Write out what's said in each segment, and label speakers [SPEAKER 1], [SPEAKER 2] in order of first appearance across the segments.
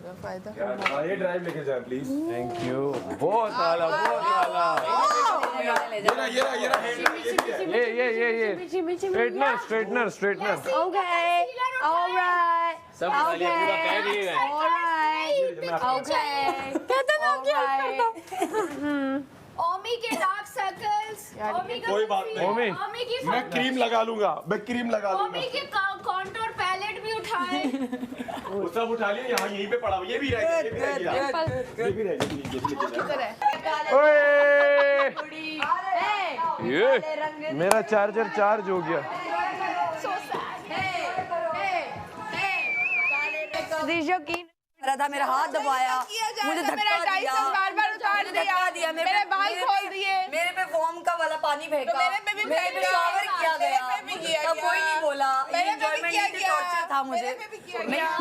[SPEAKER 1] होगा फायदा।
[SPEAKER 2] ये ड्राइव लेके जाए प्लीज।
[SPEAKER 3] Thank you. बहुत आला, बहुत आला। ये स्ट्रेटनर।
[SPEAKER 4] Okay, all right.
[SPEAKER 3] सब खा लिया, पूरा पैक ही है।
[SPEAKER 4] All right. Okay. कहता मैं क्या करता हूँ?
[SPEAKER 5] ओमी के डार्क सर्कल्स, ओमी का
[SPEAKER 2] कोई बात नहीं।
[SPEAKER 3] ओमी,
[SPEAKER 5] ओमी की
[SPEAKER 2] मैं क्रीम लगा लूंगा, मैं क्रीम लगा लूंगा।
[SPEAKER 5] ओमी के कॉन्टूर पैलेट भी उठाए।
[SPEAKER 2] वो सब उठा लिया, यहाँ यहीं पे पड़ा हुआ। ये भी रह गया, ये भी रह गया। ये भी रह गया।
[SPEAKER 3] ओए, ये मेरा चार्जर चार्ज हो गया।
[SPEAKER 4] दीजिए की रहा था, मेरा हाथ दबाया, मुझे धक्का दिया,
[SPEAKER 1] बार-बार उतार दिया, मेरे बाल खोल दिए,
[SPEAKER 4] मेरे पे फोम का वाला पानी फेंका,
[SPEAKER 1] मेरे पे भी फेंका,
[SPEAKER 4] शावर किया गया,
[SPEAKER 1] मेरे पे भी किया
[SPEAKER 4] तब कोई
[SPEAKER 1] गया,
[SPEAKER 4] नहीं बोला,
[SPEAKER 1] मेरे पे भी
[SPEAKER 4] एंजॉयमेंट
[SPEAKER 1] किया
[SPEAKER 4] नहीं
[SPEAKER 1] गया,
[SPEAKER 4] टॉर्चर था मुझे।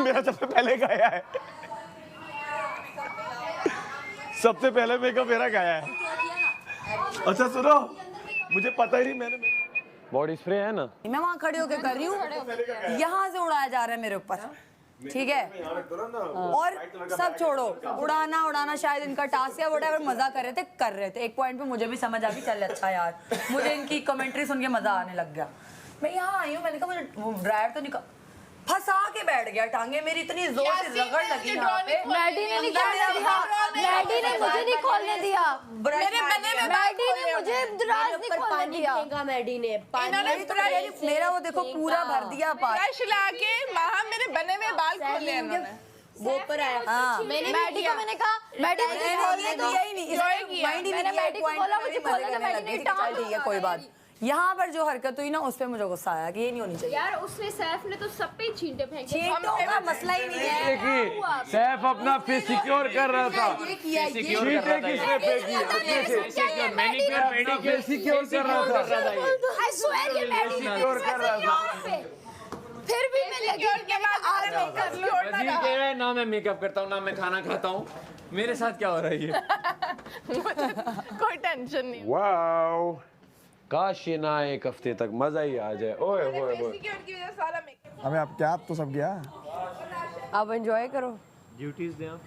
[SPEAKER 2] मेरा सबसे पहले गाया है, सबसे पहले मेकअप मेरा गाया है। अच्छा सुनो, मुझे पता ही नहीं, मैंने
[SPEAKER 3] बॉडी स्प्रे है ना?
[SPEAKER 4] मैं वहाँ खड़ी होकर कर रही हूँ, यहाँ से उड़ाया जा रहा है मेरे ऊपर, ठीक है? और सब छोड़ो, उड़ाना शायद इनका टास्क है, व्हाटएवर, मजा कर रहे थे। एक पॉइंट पे मुझे भी समझ आ गई, चल अच्छा यार, मुझे इनकी कमेंट्री सुन के मजा आने लग गया। मैं यहाँ आई हूँ, मैंने कहा मुझे ड्राइवर तो निकाल, फंसा के बैठ गया, टांगे मेरी इतनी जोर से रगड़ लगी यहाँ पे।
[SPEAKER 1] मैडी ने नहीं खोलने दिया, मैडी ने मुझे नहीं खोलने दिया, मेरे बने में मैडी ने मुझे द्रास नहीं खोलने दिया,
[SPEAKER 4] मैडी ने मेरा वो देखो पूरा भर दिया पास,
[SPEAKER 1] ब्रश लाके वहाँ मेरे बने में बाल खोले इन्होंने।
[SPEAKER 4] वो ऊपर आया। हाँ,
[SPEAKER 1] मैडी को मैंने कहा मैडी मुझे खोलने दो,
[SPEAKER 4] मैंने मैडी को बोला मुझे खोलने दो, मैडी ने टाल
[SPEAKER 6] ठीक है कोई बात। यहाँ पर जो हरकत हुई ना उस पे मुझे गुस्सा आया कि ये नहीं होनी चाहिए।
[SPEAKER 5] यार उसने सैफ ने तो सब पे छींटे फेंके।
[SPEAKER 6] चींटों का मसला ही नहीं है।
[SPEAKER 3] देखिए, सैफ अपना फेस सिक्योर कर रहा था। चींटे किसने फेंकी? अपने से मैनिक्योर सिक्योर कर रहा था।
[SPEAKER 5] आई स्वेयर ये मैडी
[SPEAKER 3] सिक्योर कर रहा था।
[SPEAKER 1] फिर भी मैं लगी कि मैं आज मेकअप छोड़ना
[SPEAKER 3] अजीब कह रहा है, ना मैं मेकअप करता हूँ, ना मैं खाना खाता हूँ। मेरे साथ क्या हो रहा है ये?
[SPEAKER 1] कोई टेंशन नहीं।
[SPEAKER 3] वाओ, काश ये ना एक हफ्ते तक मजा ही आ जाए। ओए ओए ओए,
[SPEAKER 1] की वजह से सारा मेकअप।
[SPEAKER 7] हमें अब क्या, अब तो सब गया।
[SPEAKER 4] अब एंजॉय करो।
[SPEAKER 3] ड्यूटीज दें आप।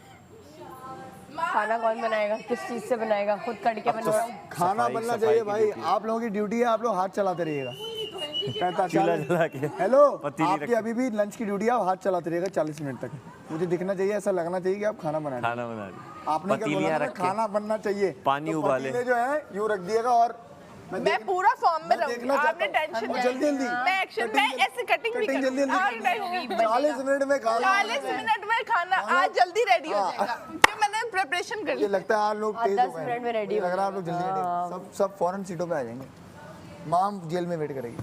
[SPEAKER 4] खाना कौन बनाएगा, किस चीज से बनाएगा, खुद कट के बनवाओ।
[SPEAKER 7] खाना बनना चाहिए भाई, आप लोगों की ड्यूटी है, आप लोग हाथ चलाते रहिएगा। हेलो, आपकी अभी भी लंच की ड्यूटी है, आप हाथ चलाते रहिएगा 40 मिनट तक। मुझे दिखना चाहिए, ऐसा लगना चाहिए कि आप खाना बना रहे हैं। आपने क्या बोला था? खाना बनना चाहिए, पानी उबाले जो है यूँ रख दिएगा। और
[SPEAKER 1] मैं पूरा फॉर्म में रहूंगी, आपने टेंशन नहीं।
[SPEAKER 7] जल्दी
[SPEAKER 1] मैं एक्शन में ऐसे कटिंग भी
[SPEAKER 7] जल्दी 40 मिनट में खाना,
[SPEAKER 1] 40 मिनट में खाना आज जल्दी रेडी हो जाएगा क्योंकि मैंने प्रिपरेशन कर ली।
[SPEAKER 7] ये लगता है आप लोग तेज हो
[SPEAKER 4] 10 मिनट में रेडी
[SPEAKER 7] गए, लग रहा है आप लोग जल्दी रेडी। सब फौरन सीटों पे आ जाएंगे। माम जेल में वेट करेगी।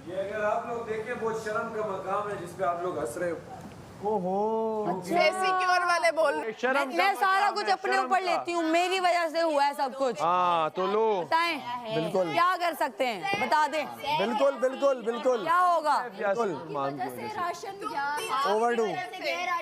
[SPEAKER 2] ये अगर आप लोग देखें, बहुत शर्म का मकाम है जिसपे आप लोग हंस रहे हो।
[SPEAKER 7] ओहो,
[SPEAKER 1] सिक्योर वाले बोल रहे।
[SPEAKER 6] मैं सारा कुछ अपने ऊपर लेती हूँ, मेरी वजह से हुआ है सब कुछ।
[SPEAKER 3] हाँ तो लो,
[SPEAKER 6] बताएं
[SPEAKER 7] बिल्कुल
[SPEAKER 6] क्या कर सकते हैं, बता दें
[SPEAKER 7] बिल्कुल बिल्कुल बिल्कुल।
[SPEAKER 6] क्या होगा।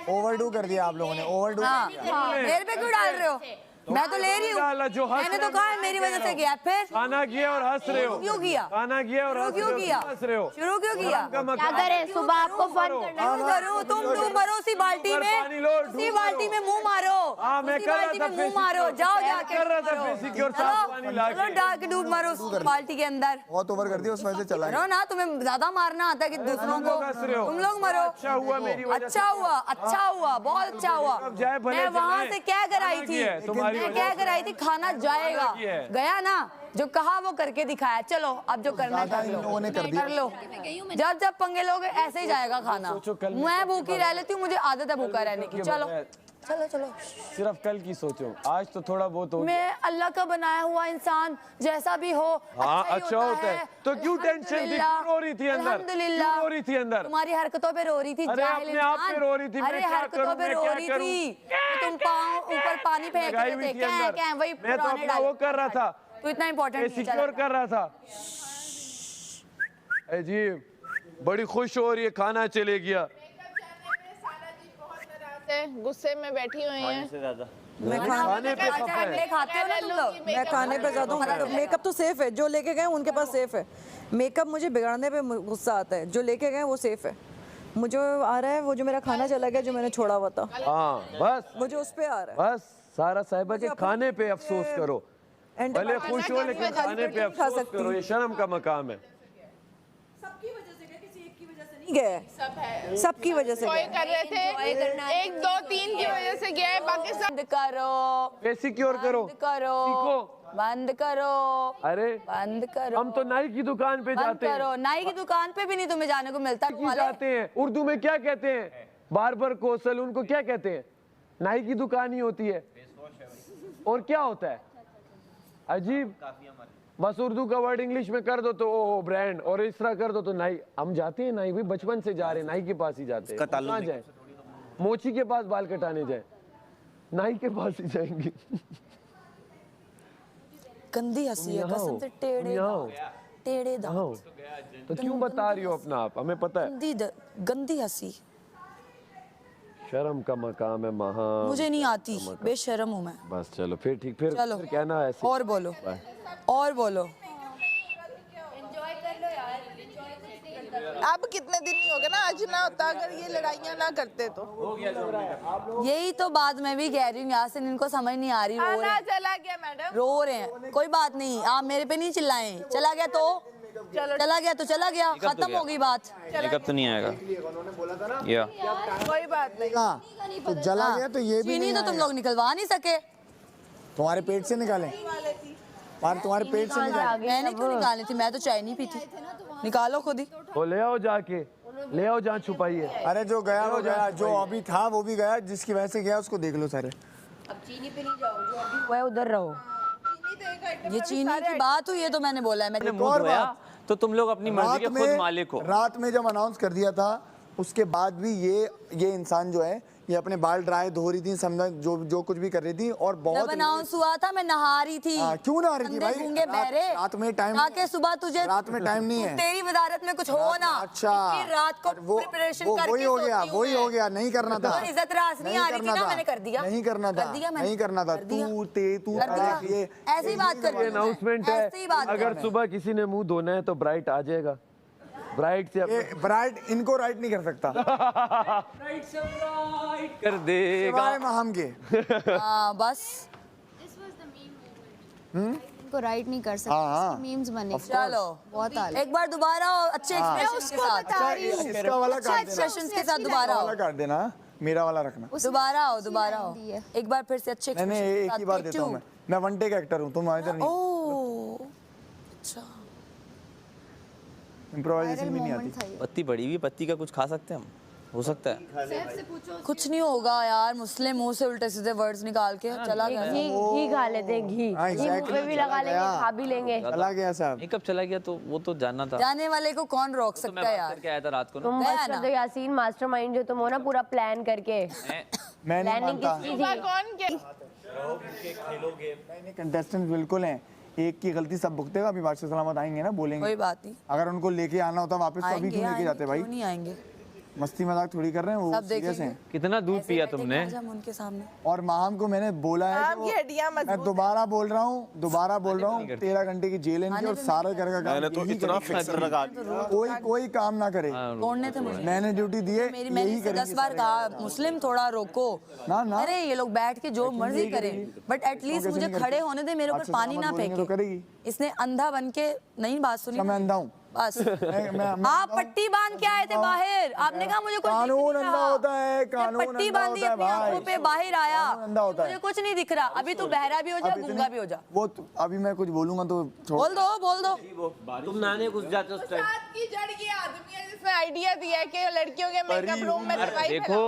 [SPEAKER 7] ओवरडू कर दिया आप लोगों ने, ओवरडू।
[SPEAKER 6] हाँ, मेरे पे क्यों डाल रहे हो, मैं तो ले रही
[SPEAKER 3] डाला जो
[SPEAKER 6] हूँ,
[SPEAKER 3] हंस
[SPEAKER 6] मैंने तो
[SPEAKER 3] रहे
[SPEAKER 6] कहा
[SPEAKER 3] हो,
[SPEAKER 6] है मेरी वजह से गया। फिर
[SPEAKER 3] खाना किया और हंस रहे हो।
[SPEAKER 6] क्यों किया,
[SPEAKER 3] खाना किया और
[SPEAKER 6] क्यों किया,
[SPEAKER 3] हंस रहे हो।
[SPEAKER 6] शुरू क्यों किया।
[SPEAKER 5] क्या करें, सुबह आपको फोन करना है।
[SPEAKER 6] करो तुम डूब मरो उसी बाल्टी में, उसी बाल्टी में मुंह मारो,
[SPEAKER 3] हाँ, मैं
[SPEAKER 6] उसी
[SPEAKER 3] कर रहा
[SPEAKER 6] बाल्टी
[SPEAKER 3] था
[SPEAKER 6] में मुंह मारो, जाओ जाके
[SPEAKER 3] कर रहा था सिक्योर साफ पानी ला
[SPEAKER 6] चलो डाल के डूब मरो उस बाल्टी के अंदर।
[SPEAKER 7] बहुत ओवर कर दिया, उस वजह से चला
[SPEAKER 6] करो ना, तुम्हें ज्यादा मारना आता है कि दूसरों को, तुम लोग मरो।
[SPEAKER 3] अच्छा हुआ मेरी वजह
[SPEAKER 6] अच्छा हुआ, अच्छा हुआ, बहुत अच्छा हुआ।
[SPEAKER 3] जाए भले
[SPEAKER 6] मैं वहाँ
[SPEAKER 3] चले।
[SPEAKER 6] से क्या कर आई थी,
[SPEAKER 3] तुम्हारी
[SPEAKER 6] मैं क्या कर आई थी, खाना जाएगा, गया ना, जो कहा वो करके दिखाया। चलो अब जो करना है कर लो,
[SPEAKER 7] लोगों ने कर दिया।
[SPEAKER 6] कर लो। जब जब पंगे लोगे ऐसे ही जाएगा खाना। मैं भूखी रह लेती हूँ, मुझे आदत है भूखा रहने की। चलो चलो चलो,
[SPEAKER 3] सिर्फ कल की सोचो, आज तो थोड़ा बहुत हो।
[SPEAKER 6] मैं अल्लाह का बनाया हुआ इंसान, जैसा भी हो
[SPEAKER 3] हाँ
[SPEAKER 6] ही
[SPEAKER 3] अच्छा होता है। तो क्यों टेंशन थी, क्यों रो रही थी अंदर,
[SPEAKER 6] अल्हम्दुलिल्लाह।
[SPEAKER 3] क्यों रो रही थी अंदर।
[SPEAKER 6] तुम्हारी हरकतों पे रो रही थी,
[SPEAKER 3] अरे
[SPEAKER 6] जाहिल
[SPEAKER 3] अपने आप पे
[SPEAKER 6] इंसान।
[SPEAKER 3] रो रही थी, मैं
[SPEAKER 6] अरे
[SPEAKER 3] क्या
[SPEAKER 6] हरकतों
[SPEAKER 3] करूं,
[SPEAKER 6] पे
[SPEAKER 3] मैं
[SPEAKER 6] रो
[SPEAKER 3] क्या
[SPEAKER 6] रही
[SPEAKER 3] करूं?
[SPEAKER 6] थी, तुम पाँव ऊपर पानी फेंक
[SPEAKER 3] लगाई
[SPEAKER 6] रहे
[SPEAKER 3] हुई
[SPEAKER 6] थे,
[SPEAKER 3] थी
[SPEAKER 6] क्या
[SPEAKER 3] अंदर।
[SPEAKER 6] क्या वही
[SPEAKER 3] मैं तो
[SPEAKER 6] पुराने
[SPEAKER 3] अपना वो कर रहा था,
[SPEAKER 6] तो इतना इम्पोर्टेंट
[SPEAKER 3] सिक्योर कर रहा था। अजीब, बड़ी खुश हो रही है, खाना चले गया।
[SPEAKER 1] गुस्से में बैठी हुई हैं।
[SPEAKER 6] मैं खाने पे खाते हो ना तुम लोग।
[SPEAKER 8] मैं खाने पे जाता हूँ, मेकअप तो सेफ है, जो लेके गए उनके पास सेफ है। मेकअप मुझे बिगाड़ने पे गुस्सा आता है, जो लेके गए वो सेफ है। मुझे आ रहा है वो जो मेरा खाना चला गया जो मैंने छोड़ा हुआ था,
[SPEAKER 3] हाँ बस
[SPEAKER 8] मुझे उस पे आ रहा है।
[SPEAKER 3] बस सारा साहिबा के खाने पे अफसोस करो,
[SPEAKER 8] एंड
[SPEAKER 3] भले खुश हो लेकिन खाने पे अफसोस करो, ये शर्म का मकाम है।
[SPEAKER 8] सबकी वजह से गया, किसी एक की वजह से नहीं गया, सब है, सबकी वजह से
[SPEAKER 9] एंजॉय
[SPEAKER 8] गया।
[SPEAKER 9] कर रहे थे, 1 2 3 की वजह से गया है, बाकी सब
[SPEAKER 6] बंद करो,
[SPEAKER 3] सिक्योर करो,
[SPEAKER 6] बंद करो,
[SPEAKER 3] सीखो।
[SPEAKER 6] बंद करो,
[SPEAKER 3] अरे
[SPEAKER 6] बंद करो,
[SPEAKER 3] हम तो नाई की दुकान पे
[SPEAKER 6] बंद
[SPEAKER 3] जाते हैं,
[SPEAKER 6] करो। नाई की दुकान पे भी नहीं तुम्हें जाने को मिलता।
[SPEAKER 3] की जाते हैं। उर्दू में क्या कहते हैं? बार्बर को, सैलून को क्या कहते हैं? नाई की दुकान ही होती है। और क्या होता है? अजीब। बस उर्दू का वर्ड इंग्लिश में कर दो तो ओ ब्रांड, और इस तरह कर दो तो नाई। हम जाते हैं नाई, भी बचपन से जा रहे हैं, नाई के पास ही जाते हैं। कहाँ जाए? मोची के पास बाल कटाने जाए, नाई के पास ही जाएंगे।
[SPEAKER 6] गंदी हंसी है कसम से, टेढ़े दांत।
[SPEAKER 3] तो क्यों बता रही हो अपना आप? हमें पता है
[SPEAKER 6] गंदी हंसी
[SPEAKER 3] शर्म का मकाम है महा।
[SPEAKER 6] मुझे नहीं आती, बेशर्म हूँ मैं।
[SPEAKER 3] बस चलो फिर ठीक, फिर
[SPEAKER 6] चलो
[SPEAKER 3] कहना ऐसे।
[SPEAKER 6] और बोलो, और बोलो।
[SPEAKER 9] अब कितने दिन नहीं हो गए ना, आज ना होता अगर ये लड़ाइयाँ ना करते तो।
[SPEAKER 6] यही तो बात मैं भी कह रही हूँ, यहाँ से इनको समझ नहीं आ रही। रो रहे
[SPEAKER 9] खाना
[SPEAKER 6] हैं,
[SPEAKER 9] चला गया मैडम,
[SPEAKER 6] रो रहे हैं। कोई बात नहीं, आप मेरे पे नहीं चिल्लाएं। चला गया तो चला गया, तो चला गया, खत्म हो गई बात।
[SPEAKER 10] मेकअप तो नहीं आएगा या
[SPEAKER 9] कोई बात नहीं।
[SPEAKER 7] हाँ, तो जला गया तो ये भी
[SPEAKER 6] चीनी
[SPEAKER 7] नहीं
[SPEAKER 6] तो तुम
[SPEAKER 7] आएगा।
[SPEAKER 6] लोग निकलवा नहीं सके।
[SPEAKER 7] तुम्हारे पेट से निकालें? और तुम्हारे पेट से निकालें?
[SPEAKER 6] मैंने क्यों निकालनी थी? मैं तो चाय नहीं पीती। निकालो खुद ही।
[SPEAKER 3] तो ले आओ जाके, ले आओ जहाँ छुपाई है।
[SPEAKER 7] अरे जो गया वो गया, जो अभी था वो भी गया, जिसकी वजह से गया उसको देख लो सारे।
[SPEAKER 6] अब चीनी पे नहीं जाओ, जो अभी हुआ है उधर रहो। ये चीनी की बात हुई है तो मैंने बोला है। मैंने
[SPEAKER 10] मुंह धोया तो तुम लोग अपनी मर्जी के खुद मालिक हो।
[SPEAKER 7] रात में जब अनाउंस कर दिया था उसके बाद भी ये इंसान जो है ये अपने बाल ड्राई धो रही थी, समझा जो कुछ भी कर रही थी। और बहुत
[SPEAKER 6] जब अनाउंस हुआ था मैं नहा रही थी।
[SPEAKER 7] क्यों नहा रही थी भाई?
[SPEAKER 6] गूंगे बहरे
[SPEAKER 7] रात में टाइम,
[SPEAKER 6] आके सुबह तुझे
[SPEAKER 7] रात में टाइम नहीं है।
[SPEAKER 6] तेरी वजारत में कुछ हो ना।
[SPEAKER 7] अच्छा,
[SPEAKER 6] फिर रात को
[SPEAKER 7] वो
[SPEAKER 6] प्रिपरेशन करके
[SPEAKER 7] वही हो गया,
[SPEAKER 6] सोती हूँ
[SPEAKER 7] वही
[SPEAKER 6] मैं।
[SPEAKER 7] हो गया। नहीं करना था,
[SPEAKER 6] और इज्जत रास नहीं आ रही थी ना, मैंने कर दिया।
[SPEAKER 7] नहीं करना था, नहीं करना था। तू
[SPEAKER 6] ऐसी ही बात कर।
[SPEAKER 3] अनाउंसमेंट है, अगर सुबह किसी ने मुंह धोना है तो ब्राइट आ जाएगा। ब्राइट से
[SPEAKER 7] ब्राइट इनको राइट नहीं कर सकता।
[SPEAKER 10] कर देगा
[SPEAKER 7] हम के
[SPEAKER 6] बस
[SPEAKER 1] को राइट नहीं कर सकते, मीम्स बने।
[SPEAKER 6] चलो
[SPEAKER 1] बहुत आले।
[SPEAKER 6] एक बार दोबारा अच्छे एक्सप्रेशंस के साथ,
[SPEAKER 7] इसका वाला
[SPEAKER 6] अच्छे
[SPEAKER 7] काट देना,
[SPEAKER 6] एक्सप्रेशंस के साथ दोबारा आओ।
[SPEAKER 7] वाला काट देना, मेरा वाला रखना।
[SPEAKER 6] दोबारा आओ, दोबारा आओ। एक बार फिर से अच्छे
[SPEAKER 7] मैंने
[SPEAKER 6] एक्सप्रेशंस
[SPEAKER 7] एक ही बार देता हूँ। मैं वन टेक एक्टर हूँ, तुम इधर नहीं।
[SPEAKER 6] ओह अच्छा,
[SPEAKER 7] इम्प्रोवाइजेशन भी नहीं आती।
[SPEAKER 10] पत्ती बड़ी हुई, पत्ती का कुछ खा सकते हैं हम? हो सकता है
[SPEAKER 6] कुछ नहीं होगा यार। मुस्लिम मुंह से उल्टे सीधे वर्ड्स निकाल के चला गया।
[SPEAKER 5] घी खा लेते हैं, घी मुंह पे भी लगा लेंगे, खा भी लेंगे।
[SPEAKER 7] चला गया साहब।
[SPEAKER 10] मेकअप चला गया तो वो तो जानना था।
[SPEAKER 6] जाने वाले को कौन रोक
[SPEAKER 10] तो
[SPEAKER 6] सकता
[SPEAKER 10] मैं
[SPEAKER 6] है
[SPEAKER 10] बात
[SPEAKER 6] यार।
[SPEAKER 10] करके आया था रात को ना।
[SPEAKER 5] तुम बस कर दो यासीन, मास्टरमाइंड जो तुम हो ना, पूरा प्लान करके।
[SPEAKER 7] मैं नहीं
[SPEAKER 5] प्लानिंग
[SPEAKER 7] मानता।
[SPEAKER 5] किसकी थी?
[SPEAKER 9] कौन क्या
[SPEAKER 7] कंटेस्टेंट बिल्कुल हैं, एक की गलती सब भुगतेगा। अभी बादशाह सलामत आएंगे ना, बोलेंगे।
[SPEAKER 6] कोई बात नहीं,
[SPEAKER 7] अगर उनको लेके आना होता वापस तो अभी
[SPEAKER 6] आएंगे,
[SPEAKER 7] क्यों लेके जाते
[SPEAKER 6] आएंगे,
[SPEAKER 7] भाई?
[SPEAKER 6] क्यों नहीं आएंगे?
[SPEAKER 7] मस्ती मजाक थोड़ी कर रहे हैं, वो
[SPEAKER 6] सब
[SPEAKER 7] सीरियस
[SPEAKER 6] देखेंगे।
[SPEAKER 7] हैं।
[SPEAKER 10] कितना दूध पिया तुमने?
[SPEAKER 6] हम उनके सामने।
[SPEAKER 7] और माहम को मैंने बोला है कि
[SPEAKER 9] आपकी हड्डियां
[SPEAKER 7] मैं
[SPEAKER 9] मजबूत
[SPEAKER 7] दोबारा बोल रहा हूँ 13 घंटे की जेल है इनकी, और सारा घर का काम
[SPEAKER 2] मैंने तो
[SPEAKER 7] यही
[SPEAKER 2] इतना
[SPEAKER 7] करेंगे।
[SPEAKER 2] फिक्सर लगा
[SPEAKER 7] कोई काम ना करे।
[SPEAKER 6] तोड़ने थे मुझे।
[SPEAKER 7] मैंने ड्यूटी दी है,
[SPEAKER 6] मैंने
[SPEAKER 7] यही
[SPEAKER 6] इसे 10
[SPEAKER 7] करेंगे
[SPEAKER 6] बार कहा, मुस्लिम थोड़ा रोको
[SPEAKER 7] ना ना।
[SPEAKER 6] अरे ये लोग बैठ के जो मर्जी करें, बट एटलीस्ट मुझे खड़े होने दे, मेरे ऊपर
[SPEAKER 7] बादशाह
[SPEAKER 6] पानी ना
[SPEAKER 7] सलामत बोलेंगे तो
[SPEAKER 6] फेंके।
[SPEAKER 7] करेगी।
[SPEAKER 6] इसने अंधा बन के नहीं बात सुनी।
[SPEAKER 7] मैं अंधा हूँ।
[SPEAKER 6] बस
[SPEAKER 7] मैं
[SPEAKER 6] आप पट्टी बांध के आए थे बाहर, आपने कहा मुझे कुछ दिख
[SPEAKER 7] कानून
[SPEAKER 6] नहीं
[SPEAKER 7] अंधा
[SPEAKER 6] रहा।
[SPEAKER 7] होता है,
[SPEAKER 6] मैं
[SPEAKER 7] कानून
[SPEAKER 6] पट्टी
[SPEAKER 7] अंधा
[SPEAKER 6] बांधी
[SPEAKER 7] होता है
[SPEAKER 6] अपनी आंखों पे,
[SPEAKER 7] भाई।
[SPEAKER 6] बाहर आया,
[SPEAKER 7] कानून अंधा होता है।
[SPEAKER 6] मुझे कुछ नहीं दिख रहा। अभी तू बहरा भी हो जा, गूंगा भी हो जा।
[SPEAKER 7] वो अभी मैं कुछ बोलूंगा तो
[SPEAKER 6] बोल दो।
[SPEAKER 10] तुम नहाने घुस जाते उस टाइम।
[SPEAKER 9] साथ की जड़ की आदमी है जिसने आइडिया दिया है कि लड़कियों के मेकअप रूम में दवाई
[SPEAKER 10] देखो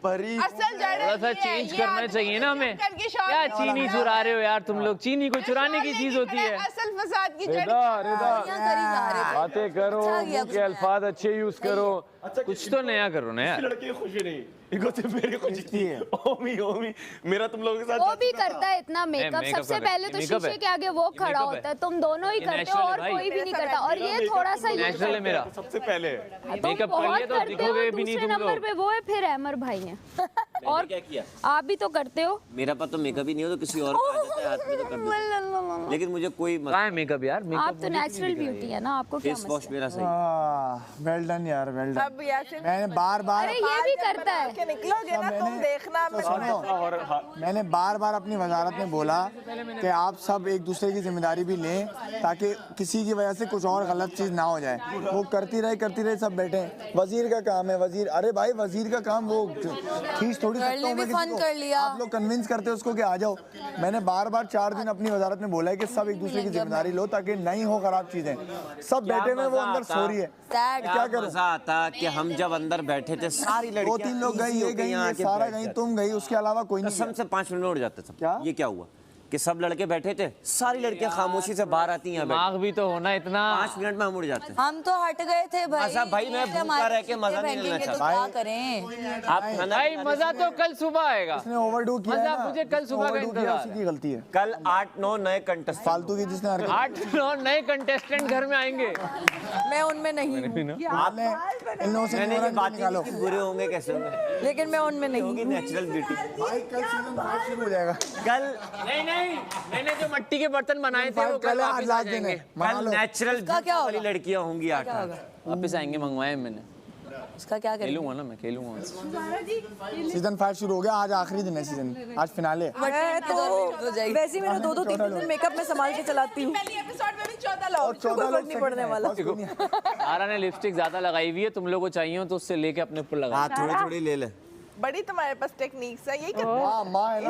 [SPEAKER 2] परी
[SPEAKER 9] असल जड़
[SPEAKER 10] थोड़ा सा चेंज करना चाहिए ना हमें। क्या चीनी चुरा रहे हो यार तुम लोग? चीनी को चुराने की चीज होती है।
[SPEAKER 9] असल फसाद की जड़
[SPEAKER 3] बातें करो, मुंह के अल्फाज अच्छे यूज करो।
[SPEAKER 10] कुछ तो नया करो ना यार।
[SPEAKER 2] लड़की खुशी नहीं, इनको सिर्फ मेरी खुशी है। ओमी मेरा तुम लोगों के साथ
[SPEAKER 5] वो भी करता है इतना मेकअप।
[SPEAKER 10] मेकअप
[SPEAKER 5] सबसे
[SPEAKER 10] कर-
[SPEAKER 5] पहले तो
[SPEAKER 10] मेकअप
[SPEAKER 5] शीशे
[SPEAKER 10] है।
[SPEAKER 5] के आगे वो
[SPEAKER 10] ये
[SPEAKER 5] खड़ा
[SPEAKER 10] मेकअप
[SPEAKER 5] होता
[SPEAKER 10] है।
[SPEAKER 5] है, तुम दोनों ही
[SPEAKER 10] ये
[SPEAKER 5] करते हो
[SPEAKER 10] नेचुरल है
[SPEAKER 5] और
[SPEAKER 10] भाई।
[SPEAKER 5] कोई भी नहीं करता। और ये थोड़ा सा
[SPEAKER 10] नेचुरल है मेरा।
[SPEAKER 2] सबसे पहले
[SPEAKER 10] मेकअप कर लिया तो दिखोगे भी नहीं तुम
[SPEAKER 5] नंबर
[SPEAKER 10] लोग।
[SPEAKER 5] पे वो है फिर अमर भाई है। और
[SPEAKER 11] क्या किया?
[SPEAKER 5] आप भी तो करते हो।
[SPEAKER 11] मेरा पास तो मेकअप ही नहीं हो तो किसी और का आ जाता है हाथ में तो कर दो। लेकिन मुझे कोई
[SPEAKER 10] कहाँ है मेकअप यार?
[SPEAKER 5] आप तो नेचुरल ब्यूटी है ना, आपको क्या
[SPEAKER 11] फेस वॉश मेरा सही।
[SPEAKER 7] वेल डन यार, वेल डन।
[SPEAKER 9] अब यासिन
[SPEAKER 7] मैंने बार बार
[SPEAKER 5] अरे ये भी करता है।
[SPEAKER 9] के निकलोगे ना तुम देखना
[SPEAKER 7] मैंने बार बार अपनी वजारत में बोला कि आप सब एक दूसरे की जिम्मेदारी भी लें ताकि किसी की वजह से कुछ और गलत चीज ना हो जाए। वो करती रहे सब बैठे। वजीर का काम है, वजीर, अरे भाई वजीर का काम वो खींच थोड़ी सकता हूं मैं किसी को।
[SPEAKER 4] कर लिया।
[SPEAKER 7] आप लोग कन्विंस करते हो उसको कि आ जाओ। मैंने बार बार 4 दिन अपनी वजारत में बोला है कि सब एक दूसरे की जिम्मेदारी लो ताकि नहीं हो खराब चीजें। सब बैठे में वो अंदर सो रही है, क्या करूं?
[SPEAKER 11] मजा आता कि हम जब अंदर बैठे थे सारी लड़कियां
[SPEAKER 7] 2-3 लोग गई, ये गई, ये सारा गई, तुम गई, उसके अलावा कोई नहीं।
[SPEAKER 11] कसम से 5 मिनट में उड़ जाते थे।
[SPEAKER 7] क्या?
[SPEAKER 11] ये क्या हुआ कि सब लड़के बैठे थे, सारी लड़कियां खामोशी से बाहर आती हैं।
[SPEAKER 10] दिमाग भी तो होना इतना।
[SPEAKER 11] 5 मिनट में हम उड़ जाते हैं।
[SPEAKER 4] हम तो हट गए थे भाई।
[SPEAKER 11] अच्छा भाई, मैं भूखा रह के मजा नहीं लेना
[SPEAKER 4] तो
[SPEAKER 11] चाहता।
[SPEAKER 4] क्या करें?
[SPEAKER 11] आप खाना
[SPEAKER 10] भाई मजा तो कल सुबह आएगा।
[SPEAKER 7] उसने ओवरडू किया
[SPEAKER 10] मजा
[SPEAKER 7] है ना,
[SPEAKER 10] मुझे कल सुबह का
[SPEAKER 7] ओवरडू किया,
[SPEAKER 10] इंतजार
[SPEAKER 7] उसी की गलती है।
[SPEAKER 11] कल 8-9 नए कंटेस्टेंट
[SPEAKER 7] फालतू की जिसने हरकत
[SPEAKER 10] 8-9 नए कंटेस्टेंट घर में आएंगे।
[SPEAKER 8] मैं उनमें नहीं हूँ,
[SPEAKER 7] आपने इन लोगों से
[SPEAKER 11] मैंने
[SPEAKER 7] निवारण
[SPEAKER 11] बात
[SPEAKER 7] निकालो।
[SPEAKER 11] की बुरे होंगे कैसे होंगे,
[SPEAKER 8] लेकिन मैं उनमें नहीं
[SPEAKER 11] होगी
[SPEAKER 8] हूँ।
[SPEAKER 11] Natural beauty.
[SPEAKER 7] भाई कल सीजन 5 शुरू हो जाएगा।
[SPEAKER 11] कल
[SPEAKER 10] नहीं मैंने जो मिट्टी के बर्तन बनाए थे वो कल
[SPEAKER 7] आज
[SPEAKER 10] वापस आ
[SPEAKER 7] लास्ट दिन
[SPEAKER 10] जाएंगे।
[SPEAKER 7] है, मना
[SPEAKER 11] कल
[SPEAKER 7] लो।
[SPEAKER 11] नेचुरल
[SPEAKER 4] क्या
[SPEAKER 11] वाली लड़कियां होंगी 8।
[SPEAKER 10] वापस आएंगे, मंगवाए मैंने।
[SPEAKER 4] उसका क्या करें?
[SPEAKER 10] खेलूंगा ना मैं, खेलूंगा।
[SPEAKER 7] सीजन 5 शुरू हो गया, आज आखिरी दिन है सीजन, आज फिनाले।
[SPEAKER 8] मैं तो वैसे ही मैंने 2-2 3 दिन मेकअप में संभाल के चलाती हूँ।
[SPEAKER 9] पहले एपिसोड में भी 14 लोग।
[SPEAKER 8] कोई फर्क नहीं पड़ने वाला।
[SPEAKER 10] सारा ने लिपस्टिक ज्यादा लगाई हुई है, तुम लोगों को चाहिए हो तो उससे लेके अपने ऊपर लगा।
[SPEAKER 11] हाँ, थोड़ी थोड़ी ले ले।
[SPEAKER 9] बड़ी तुम्हारे पास टेक्निक्स है, यही करते
[SPEAKER 7] माँ है ना,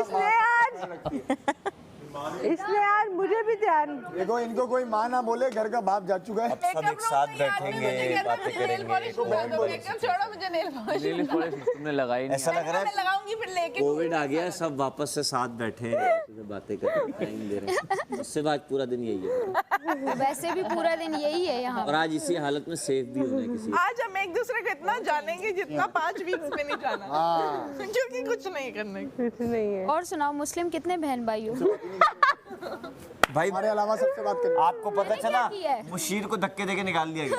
[SPEAKER 8] इसलिए आज मुझे भी ध्यान।
[SPEAKER 7] देखो इनको कोई माँ ना बोले, घर का बाप जा चुका है।
[SPEAKER 11] सब एक साथ बैठेंगे, बातें करेंगे।
[SPEAKER 9] मेकअप छोड़ो, मुझे नेल पॉलिश
[SPEAKER 10] नेल पॉलिश तुमने लगाई नहीं।
[SPEAKER 11] ऐसा लग रहा
[SPEAKER 9] मैं
[SPEAKER 11] है
[SPEAKER 9] लगाऊंगी फिर लेके।
[SPEAKER 11] कोविड आ गया, सब वापस से साथ बैठे हैं, बातें कर रहे हैं, टाइम दे रहे हैं। उससे बाद पूरा दिन यही है।
[SPEAKER 5] वैसे भी पूरा दिन यही है यहाँ।
[SPEAKER 11] और आज इसी हालत में सेफ भी होना है किसी।
[SPEAKER 9] आज हम एक दूसरे को इतना जानेंगे जितना 5 वीक्स में नहीं जाना, क्योंकि कुछ नहीं करने।
[SPEAKER 8] कुछ नहीं है।
[SPEAKER 5] और सुनाओ, मुस्लिम कितने बहन भाई हो?
[SPEAKER 11] भाई
[SPEAKER 7] हमारे अलावा सबसे बात करें।
[SPEAKER 11] आपको पता चला
[SPEAKER 5] किया है?
[SPEAKER 11] मुशीर को धक्के देके निकाल दिया गया।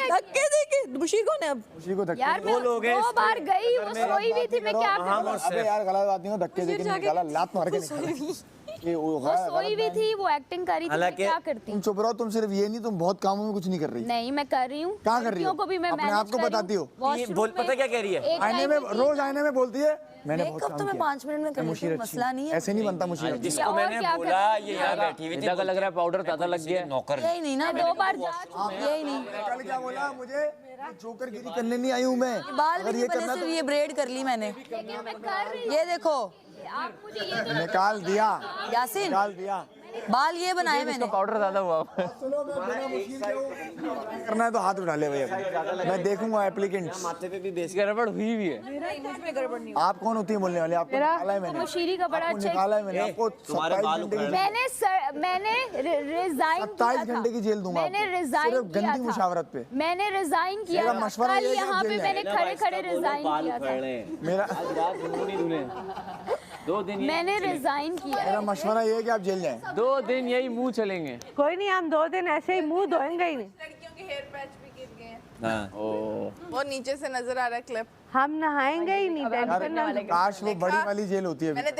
[SPEAKER 8] धक्के देके मुशीर कौन है अब?
[SPEAKER 7] उसी को धक्के
[SPEAKER 5] यार मैं 2 बार गई, वो सोई हुई थी, मैं क्या करूं?
[SPEAKER 7] अबे यार गलत बात नहीं हो, धक्के देके नहीं निकाला, लात मार के निकाला। ये
[SPEAKER 5] वो सोई हुई थी, वो एक्टिंग कर रही थी, मैं
[SPEAKER 11] हालांकि
[SPEAKER 5] क्या करती?
[SPEAKER 7] तुम चुप रहो, तुम सिर्फ ये नहीं, तुम बहुत कामों में कुछ नहीं कर रही।
[SPEAKER 5] नहीं मैं कर रही हूँ।
[SPEAKER 7] कहाँ कर रही हो?
[SPEAKER 5] लड़कियों को भी मैं
[SPEAKER 7] अपने
[SPEAKER 5] मैनेज
[SPEAKER 7] आप को
[SPEAKER 5] कर रही
[SPEAKER 7] बताती हो?
[SPEAKER 5] हूँ। वॉशरूम
[SPEAKER 11] बोल,
[SPEAKER 5] में
[SPEAKER 11] पता क्या कह रही है?
[SPEAKER 5] एक
[SPEAKER 7] आईने
[SPEAKER 5] टाइम
[SPEAKER 7] में
[SPEAKER 5] में
[SPEAKER 7] रोज आईने में बोलती है मैंने बहुत
[SPEAKER 4] मेकअप
[SPEAKER 7] काम
[SPEAKER 4] तो मैं
[SPEAKER 7] किया।
[SPEAKER 4] 5 मिनट में कर लेती
[SPEAKER 7] मुशीर
[SPEAKER 4] हूँ,
[SPEAKER 7] अच्छी
[SPEAKER 4] मसला नहीं है।
[SPEAKER 7] ऐसे नहीं बनता मुशीर।
[SPEAKER 11] जिसको
[SPEAKER 5] और
[SPEAKER 11] मैंने
[SPEAKER 5] क्या
[SPEAKER 11] बोला
[SPEAKER 5] कर-
[SPEAKER 11] ये यहाँ बैठी हुई थी,
[SPEAKER 10] इतना का लग रहा है पाउडर ज्यादा लग गया है।
[SPEAKER 11] नौकर
[SPEAKER 4] यही नहीं ना,
[SPEAKER 5] 2 बार जा चुकी
[SPEAKER 4] यही नहीं।
[SPEAKER 7] कल क्या बोला मुझे, जोकर गिरी करने नहीं आई हूँ मैं।
[SPEAKER 4] बाल
[SPEAKER 7] अगर
[SPEAKER 4] भी
[SPEAKER 7] ये
[SPEAKER 4] नहीं बने,
[SPEAKER 7] करना
[SPEAKER 4] सिर्फ ये ब्रेड कर ली मैंने।
[SPEAKER 5] लेकिन मैं कर रही हूँ।
[SPEAKER 4] ये देखो
[SPEAKER 5] आप मुझे ये तो
[SPEAKER 7] निकाल दिया,
[SPEAKER 4] यासिन,
[SPEAKER 7] निकाल दिया।
[SPEAKER 4] बाल ये बनाए मैंने।
[SPEAKER 10] पाउडर ज्यादा हुआ।
[SPEAKER 7] सुनो, मैं बिना मुशीर के करना है तो हाथ उठा ले भैया, मैं देखूंगा एप्लीकेंट्स।
[SPEAKER 11] माथे पे भी बेस
[SPEAKER 10] गड़बड़ हुई भी है।
[SPEAKER 8] मेरा इमेज में गड़बड़ नहीं।
[SPEAKER 7] आप कौन होती है बोलने वाली? आपको निकाला है मैंने,
[SPEAKER 5] मुशीरी का बड़ा
[SPEAKER 7] आपको
[SPEAKER 5] अच्छा
[SPEAKER 7] निकाला है मैंने, आपको
[SPEAKER 11] तुम्हारे
[SPEAKER 7] 27
[SPEAKER 11] बाल
[SPEAKER 7] घंटे की
[SPEAKER 5] मैंने रिजाइन
[SPEAKER 7] 27 घंटे की जेल दूंगा
[SPEAKER 5] मैंने
[SPEAKER 7] आपको,
[SPEAKER 5] रिजाइन
[SPEAKER 7] सिर्फ
[SPEAKER 5] किया
[SPEAKER 7] गंदी
[SPEAKER 5] था।
[SPEAKER 7] मुशावरत पे।
[SPEAKER 5] मैंने रिजाइन किया
[SPEAKER 7] मेरा
[SPEAKER 5] था।
[SPEAKER 7] मशवरा
[SPEAKER 5] कल
[SPEAKER 7] ये है कि
[SPEAKER 5] यहाँ
[SPEAKER 7] आप
[SPEAKER 5] पे
[SPEAKER 7] जेल
[SPEAKER 5] मैंने खड़े खड़े रिजाइन किया था।
[SPEAKER 7] मेरा
[SPEAKER 10] रात मुंह नहीं धुले 2 दिन।
[SPEAKER 5] मैंने रिजाइन किया।
[SPEAKER 7] मेरा मशवरा ये है कि आप जेल जाएं।
[SPEAKER 10] 2 दिन यही मुंह चलेंगे।
[SPEAKER 8] कोई नहीं, हम 2 दिन ऐसे ही मुंह धोएंगे ही नहीं।
[SPEAKER 9] लड़कियों के हेयर पैच भी गिर गए हैं,
[SPEAKER 11] हाँ।
[SPEAKER 9] वो नीचे से नजर आ रहा है क्लिप।
[SPEAKER 8] हम नहाएंगे ही नहीं, टेंशन ना लो।
[SPEAKER 7] काश वो बड़ी वाली जेल होती है अभी।
[SPEAKER 9] मैंने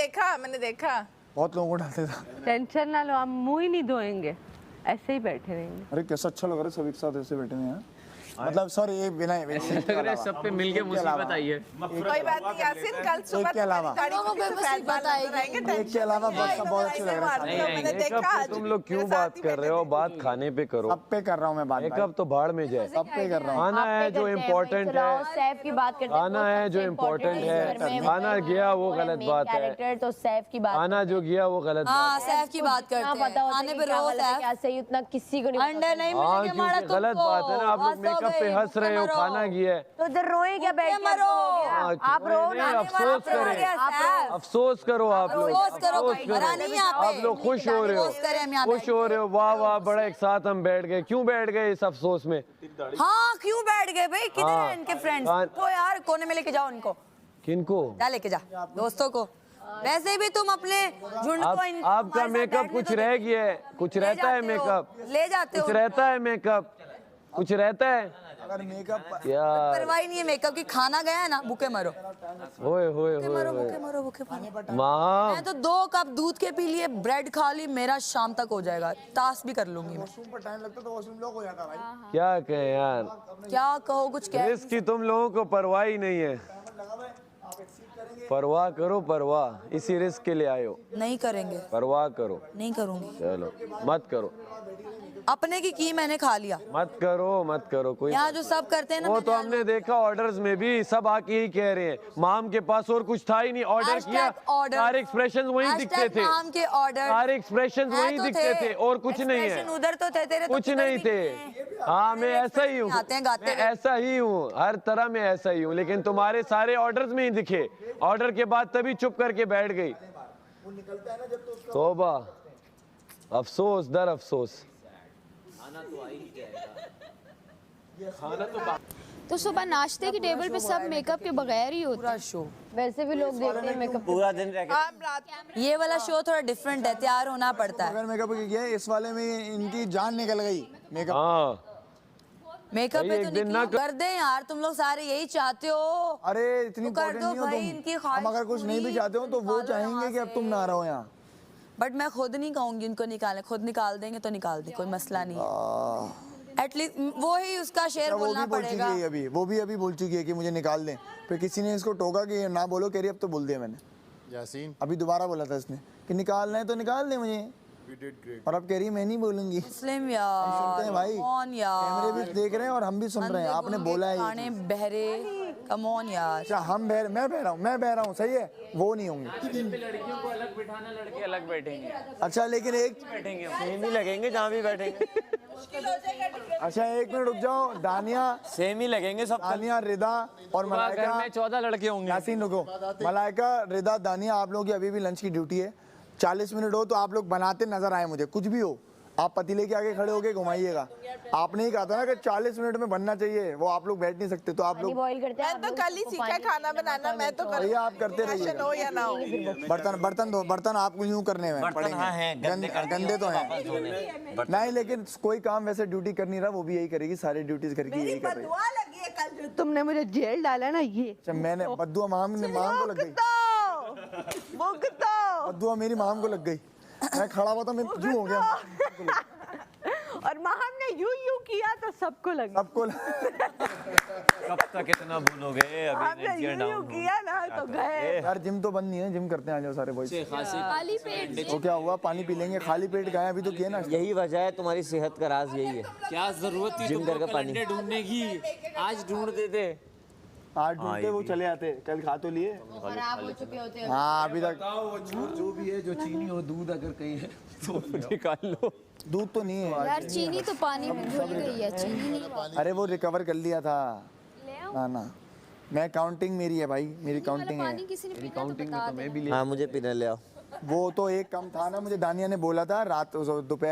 [SPEAKER 9] देखा।
[SPEAKER 7] बहुत लोगों को डालते था।
[SPEAKER 8] टेंशन ना लो, हम मुंह ही नहीं धोएंगे, ऐसे ही बैठे रहेंगे।
[SPEAKER 7] अरे कैसा अच्छा लग रहा है सब एक साथ ऐसे बैठे हैं। मतलब सॉरी, ये बिना
[SPEAKER 10] सब पे मिलके मुसीबत आई है।
[SPEAKER 9] कोई बात नहीं यासिन, कल सुबह
[SPEAKER 7] के अलावा एक के अलावा बहुत अच्छे लग रहा है।
[SPEAKER 9] मैंने देखा।
[SPEAKER 3] तुम लोग क्यों बात कर रहे हो? बात खाने पे करो।
[SPEAKER 7] सब पे कर रहा हूँ मैं बात,
[SPEAKER 3] मेकअप तो भाड़ में जाए।
[SPEAKER 7] सब पे कर रहा हूँ।
[SPEAKER 3] खाना है जो इम्पोर्टेंट है,
[SPEAKER 5] सैफ की बात करते हैं।
[SPEAKER 3] खाना है जो इम्पोर्टेंट है। खाना गया वो गलत बात है,
[SPEAKER 5] कैरेक्टर तो सैफ की बात।
[SPEAKER 3] खाना जो गया वो गलत
[SPEAKER 4] हाँ,
[SPEAKER 3] बात
[SPEAKER 4] सैफ की बात करते हैं।
[SPEAKER 5] पता होता
[SPEAKER 4] खाने
[SPEAKER 5] है
[SPEAKER 4] पे
[SPEAKER 5] कि क्या
[SPEAKER 4] रो
[SPEAKER 5] गलत है,
[SPEAKER 4] सैफ।
[SPEAKER 5] क्या सही, उतना किसी को नहीं।
[SPEAKER 4] अंडे नहीं
[SPEAKER 3] हाँ,
[SPEAKER 4] मिलेंगे मारा
[SPEAKER 3] क्योंकि गलत
[SPEAKER 4] तुमको।
[SPEAKER 3] बात है ना। आप लोग मेकअप पे हंस रहे हो, खाना गया है।
[SPEAKER 5] तो इधर रोए क्या बैठ के?
[SPEAKER 4] मरो।
[SPEAKER 5] आप रो ना।
[SPEAKER 3] अफसोस करें, अफसोस करो आप लोग,
[SPEAKER 4] अफसोस करो,
[SPEAKER 3] अफसोस
[SPEAKER 4] कोई मरा नहीं यहाँ पे।
[SPEAKER 3] आप लोग खुश हो रहे हो,
[SPEAKER 4] अफसोस करें हम यहाँ
[SPEAKER 3] खुश हो रहे हो। वाह वाह, बड़ा एक साथ हम बैठ गए। क्यों बैठ गए इस अफसोस में?
[SPEAKER 4] हाँ, क्यों बैठ गए भाई? किधर
[SPEAKER 3] हाँ।
[SPEAKER 4] हैं इनके फ्रेंड्स?
[SPEAKER 3] हाँ।
[SPEAKER 4] तो यार कोने में लेके जाओ इनको।
[SPEAKER 3] किनको?
[SPEAKER 4] जा लेके जा दोस्तों को। वैसे भी तुम अपने झुंड को
[SPEAKER 3] आपका मेकअप कुछ रह गया है, कुछ रहता है मेकअप,
[SPEAKER 4] ले जाते हो।
[SPEAKER 3] कुछ रहता है मेकअप, कुछ रहता है।
[SPEAKER 7] अगर मेकअप
[SPEAKER 3] क्या
[SPEAKER 4] परवाह ही नहीं है मेकअप की। खाना गया है ना, भूखे मरो,
[SPEAKER 3] ओए होए
[SPEAKER 4] भूखे
[SPEAKER 3] होए
[SPEAKER 4] मरो,
[SPEAKER 3] होए
[SPEAKER 4] भूखे मरो, भूखे मरो।
[SPEAKER 3] माँ
[SPEAKER 4] मैं तो 2 कप दूध के पी लिए, ब्रेड खा ली, मेरा शाम तक हो जाएगा, टास्क भी कर लूंगी मैं।
[SPEAKER 7] वॉशरूम पर टाइम लगता तो वॉशरूम लॉक हो जाता भाई।
[SPEAKER 3] क्या कहें यार,
[SPEAKER 4] क्या कहो, कुछ कह
[SPEAKER 3] रिस्क की तुम लोगों को परवाह ही नहीं है। परवाह करो, परवाह, इसी रिस्क के लिए आए हो।
[SPEAKER 4] नहीं करेंगे,
[SPEAKER 3] परवाह करो,
[SPEAKER 4] नहीं करूंगी।
[SPEAKER 3] चलो मत करो,
[SPEAKER 4] अपने की मैंने खा लिया।
[SPEAKER 3] मत करो, मत करो। कोई
[SPEAKER 4] यहाँ जो सब करते हैं ना,
[SPEAKER 3] वो तो हमने देखा ऑर्डर्स में भी सब आके ही कह रहे हैं, माम के पास और कुछ था ही नहीं, ऑर्डर किया, सारे एक्सप्रेशन वही दिखते थे,
[SPEAKER 4] माम के ऑर्डर,
[SPEAKER 3] सारे एक्सप्रेशन वही दिखते थे और कुछ नहीं है,
[SPEAKER 4] उधर तो थे तेरे,
[SPEAKER 3] कुछ नहीं थे। हाँ मैं ऐसा ही हूँ,
[SPEAKER 4] आते हैं गाते
[SPEAKER 3] मैं ऐसा ही हूँ, हर तरह में ऐसा ही हूँ, लेकिन तुम्हारे सारे ऑर्डर्स में ही दिखे, ऑर्डर के बाद तभी चुप करके बैठ गई। तौबा, अफसोस दर अफसोस।
[SPEAKER 1] तो सुबह नाश्ते की टेबल पे सब मेकअप के बगैर ही होता है।
[SPEAKER 4] शो
[SPEAKER 5] वैसे भी लोग देखते हैं मेकअप
[SPEAKER 11] पूरा दिन रह के
[SPEAKER 4] ये वाला शो थोड़ा डिफरेंट है, तैयार होना पड़ता है।
[SPEAKER 7] अगर मेकअप किया है, इस वाले में इनकी जान निकल गई मेकअप।
[SPEAKER 3] हाँ
[SPEAKER 4] मेकअप
[SPEAKER 3] भाई
[SPEAKER 4] पे
[SPEAKER 3] एक
[SPEAKER 4] तो
[SPEAKER 3] दिन
[SPEAKER 4] निकलो,
[SPEAKER 3] ना
[SPEAKER 4] कर दे यार, तुम लोग सारे यही चाहते हो।
[SPEAKER 7] अरे इतनी
[SPEAKER 4] तो कर
[SPEAKER 7] इम्पोर्टेंट
[SPEAKER 4] दो
[SPEAKER 7] नहीं हो
[SPEAKER 4] भाई, इनकी
[SPEAKER 7] तुम।
[SPEAKER 4] ख्वाहिश
[SPEAKER 7] हम अगर कुछ नहीं भी
[SPEAKER 4] पूरी,
[SPEAKER 7] चाहते हो तो वो
[SPEAKER 4] निकालो
[SPEAKER 7] चाहेंगे
[SPEAKER 4] यहाँ
[SPEAKER 7] कि अब तुम
[SPEAKER 4] से।
[SPEAKER 7] ना रहो यहाँ।
[SPEAKER 4] बट मैं खुद नहीं कहूंगी उनको निकालें, खुद निकाल देंगे तो निकाल दे, कोई मसला नहीं है। एटलीस्ट वो ही उसका शेयर
[SPEAKER 7] वो भी
[SPEAKER 4] बोलना
[SPEAKER 7] बोल चुकी
[SPEAKER 4] पड़ेगा।
[SPEAKER 7] है अभी, वो भी अभी बोल चुकी है कि मुझे निकाल दें। फिर किसी ने इसको टोका कि ना बोलो, कह रही अब तो बोल दिया मैंने।
[SPEAKER 12] यासीन
[SPEAKER 7] अभी दोबारा बोला था इसने कि निकालना है तो निकाल दे मुझे,
[SPEAKER 12] we did great।
[SPEAKER 7] और अब कह रही है मैं नहीं बोलूंगी।
[SPEAKER 4] मुस्लिम
[SPEAKER 7] सुनते
[SPEAKER 4] यार,
[SPEAKER 7] हैं भाई,
[SPEAKER 4] कौन यार,
[SPEAKER 7] कैमरे भी देख रहे हैं और हम भी सुन रहे हैं। आपने बोला है ये
[SPEAKER 4] खाने
[SPEAKER 7] चीज़।
[SPEAKER 4] बहरे, कम ऑन यार।
[SPEAKER 7] अच्छा हम मैं बह रहा हूँ सही है, वो नहीं होंगे।
[SPEAKER 10] लड़कियों को अलग बिठाना, लड़के अलग बैठेंगे,
[SPEAKER 7] अच्छा लेकिन एक
[SPEAKER 10] बैठेंगे।
[SPEAKER 11] सेम ही लगेंगे जहाँ भी बैठेंगे,
[SPEAKER 7] अच्छा 1 मिनट रुक जाओ। दानिया,
[SPEAKER 11] सेम ही लगेंगे सब।
[SPEAKER 7] दानिया, रिदा और
[SPEAKER 10] घर
[SPEAKER 7] मलाइका।
[SPEAKER 10] में 14 लड़के होंगे।
[SPEAKER 7] यासीन रुको, मलाइका, रिदा, दानिया, आप लोगों की अभी भी लंच की ड्यूटी है। 40 मिनट हो तो आप लोग बनाते नजर आए मुझे, कुछ भी हो आप पतीले के आगे खड़े होके घुमाइएगा। आपने ही कहा था ना कि 40 मिनट में बनना चाहिए, वो आप लोग बैठ नहीं सकते, तो आप लोग
[SPEAKER 5] बॉईल करते हैं।
[SPEAKER 9] मैं तो कल ही सीखा खाना बनाना, मैं तो कर
[SPEAKER 7] भैया आप करते
[SPEAKER 9] फैशन हो या ना हो।
[SPEAKER 7] बर्तन धो, बर्तन आपको यूं करने में
[SPEAKER 11] बर्तन
[SPEAKER 7] पड़ेंगे।
[SPEAKER 11] हाँ हैं,
[SPEAKER 7] गंदे तो हैं नहीं, लेकिन कोई काम वैसे ड्यूटी कर नहीं रहा, वो भी यही करेगी, सारी ड्यूटीज करके यही कर रही है।
[SPEAKER 8] बदुआ लगी है कल जो तुमने मुझे जेल डाला ना, ये
[SPEAKER 7] अच्छा मैंने बद्दुआ माम को लग गई, बद्दुआ मेरी माम को लग गई। मैं खड़ा हुआ था, मैं यूं हो गया
[SPEAKER 8] और माहम ने यूं किया तो सबको लगा।
[SPEAKER 7] सबको
[SPEAKER 11] कब तक इतना भूलोगे, अभी
[SPEAKER 8] हमने
[SPEAKER 11] एनर्जी
[SPEAKER 8] यूं
[SPEAKER 11] डाउन
[SPEAKER 8] किया ना तो गए।
[SPEAKER 7] यार जिम तो बंद नहीं है, जिम करते हैं आ जाओ सारे बॉयज।
[SPEAKER 1] खाली पेट
[SPEAKER 7] तो क्या हुआ, पानी पी लेंगे, खाली पेट गए अभी तो किया ना।
[SPEAKER 11] यही वजह है तुम्हारी सेहत का राज, यही है।
[SPEAKER 10] क्या जरूरत थी
[SPEAKER 11] जिम
[SPEAKER 10] तुमको
[SPEAKER 11] करके
[SPEAKER 10] कल
[SPEAKER 11] पानी।
[SPEAKER 10] अंडे ढूंढने की, आज ढूंढ देते।
[SPEAKER 7] आज ढूंढते वो चले आते, कल खा तो लिए।
[SPEAKER 5] खराब हो चुके होते हैं।
[SPEAKER 7] हाँ अभी तक
[SPEAKER 3] जो भी है, जो चीनी हो, दूध अगर कहीं है तो निकाल लो।
[SPEAKER 7] दूध तो नहीं है
[SPEAKER 1] यार, चीनी तो पानी में घुल गई है, चीनी नहीं।
[SPEAKER 7] अरे वो रिकवर कर लिया था ना। मैं काउंटिंग मेरी है भाई, मेरी काउंटिंग है।
[SPEAKER 1] पानी किसी ने पीना तो बता दे।
[SPEAKER 11] हाँ मुझे पीने ले आओ।
[SPEAKER 7] वो तो एक कम था ना, मुझे दानिया ने बोला था रात दोपहर